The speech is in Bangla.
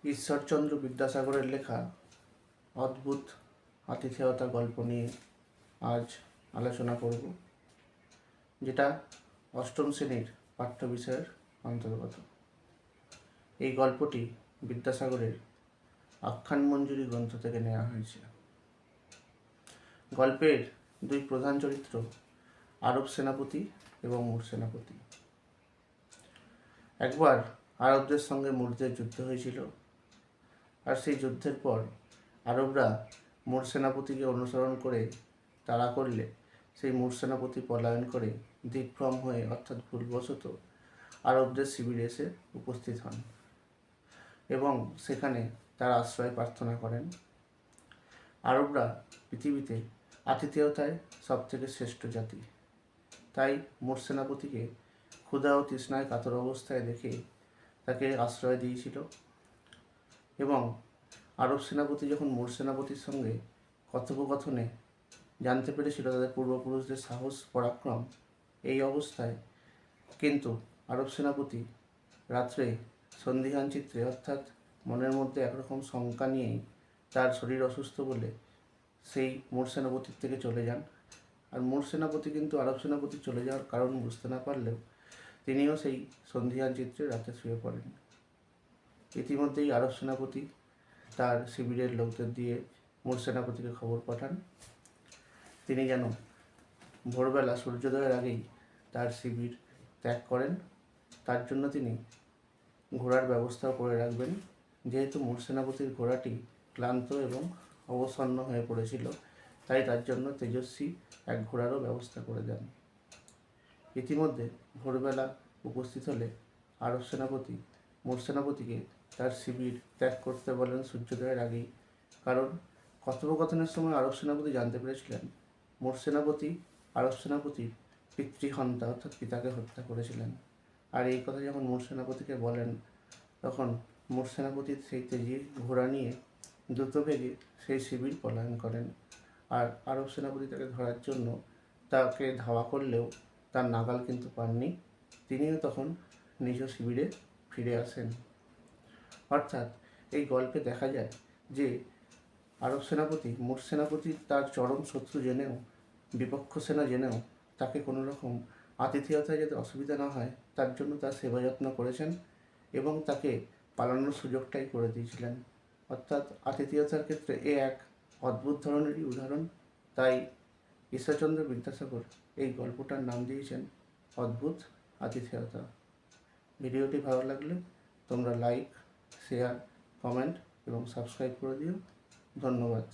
ঈশ্বরচন্দ্র বিদ্যাসাগরের লেখা অদ্ভুত আতিথেয়তা গল্প নিয়ে আজ আলোচনা করব, যেটা অষ্টম শ্রেণীর পাঠ্য বিষয়ের অন্তর্গত। এই গল্পটি বিদ্যাসাগরের আখ্যানমঞ্জুরি গ্রন্থ থেকে নেওয়া হয়েছে। গল্পের দুই প্রধান চরিত্র আরব সেনাপতি এবং মুর সেনাপতি। একবার আরবদের সঙ্গে মুরদের যুদ্ধ হয়েছিল, আর সেই যুদ্ধের পর আরবরা মুর সেনাপতিকে অনুসরণ করে তাড়া করলে সেই মুর সেনাপতি পলায়ন করে দিগ্ভ্রম হয়ে অর্থাৎ ভুলবশত আরবদের শিবিরে এসে উপস্থিত হন এবং সেখানে তার আশ্রয় প্রার্থনা করেন। আরবরা পৃথিবীতে আতিথেয়তায় সবথেকে শ্রেষ্ঠ জাতি, তাই মুর সেনাপতিকে ক্ষুধা ও তৃষ্ণায় কাতর অবস্থায় দেখে তাকে আশ্রয় দিয়েছিল। এবং আরব সেনাপতি যখন মুর সেনাপতির সঙ্গে কথোপকথনে জানতে পেরেছিল তাদের পূর্বপুরুষদের সাহস পরাক্রম, এই অবস্থায় কিন্তু আরব সেনাপতি রাত্রে সন্ধিহান চিত্রে অর্থাৎ মনের মধ্যে একরকম শঙ্কা নিয়েই তার শরীর অসুস্থ বলে সেই মুর সেনাপতির থেকে চলে যান। আর মুর সেনাপতি কিন্তু আরব সেনাপতি চলে যাওয়ার কারণ বুঝতে না পারলেও তিনিও সেই সন্ধিহান চিত্রে রাতে শুয়ে পড়েন। ইতিমধ্যেই আরব সেনাপতি তার শিবিরের লোকদের দিয়ে মুর সেনাপতিকে খবর পাঠান তিনি যেন ভোরবেলা সূর্যোদয়ের আগেই তার শিবির ত্যাগ করেন। তার জন্য তিনি ঘোড়ার ব্যবস্থাও করে রাখবেন, যেহেতু মুর সেনাপতির ঘোড়াটি ক্লান্ত এবং অবসন্ন হয়ে পড়েছিল, তাই তার জন্য তেজস্বী এক ঘোড়ারও ব্যবস্থা করে দেন। ইতিমধ্যে ভোরবেলা উপস্থিত হলে আরব সেনাপতি মুর সেনাপতিকে তার শিবির ত্যাগ করতে বলেন সূর্যোদয়ের আগেই, কারণ কথোপকথনের সময় আরব সেনাপতি জানতে পেরেছিলেন মুর সেনাপতি আরব সেনাপতির পিতৃহন্তা অর্থাৎ পিতাকে হত্যা করেছিলেন। আর এই কথা যখন মুর সেনাপতিকে বলেন, তখন মুর সেনাপতি সেই তেজি ঘোড়া নিয়ে দ্রুতবেগে সেই শিবির পলায়ন করেন। আর আরব সেনাপতি তাকে ধরার জন্য তাকে ধাওয়া করলেও তার নাগাল কিন্তু পাননি, তিনিও তখন নিজ শিবিরে ফিরে আসেন। অর্থাৎ এই গল্পে দেখা যায় যে আরব সেনাপতি মুর সেনাপতির তার চরম শত্রু জেনেও, বিপক্ষ সেনা জেনেও তাকে কোনো রকম আতিথেয়তায় যাতে অসুবিধা না হয় তার জন্য তার সেবা যত্ন করেছেন এবং তাকে পালানোর সুযোগটাই করে দিয়েছিলেন। অর্থাৎ আতিথেয়তার ক্ষেত্রে এ এক অদ্ভুত ধরনেরই উদাহরণ। তাই ঈশ্বরচন্দ্র বিদ্যাসাগর এই গল্পটার নাম দিয়েছেন অদ্ভুত আতিথেয়তা। ভিডিওটি ভালো লাগলে তোমরা লাইক, শেয়ার, কমেন্ট এবং সাবস্ক্রাইব করে দিও। ধন্যবাদ।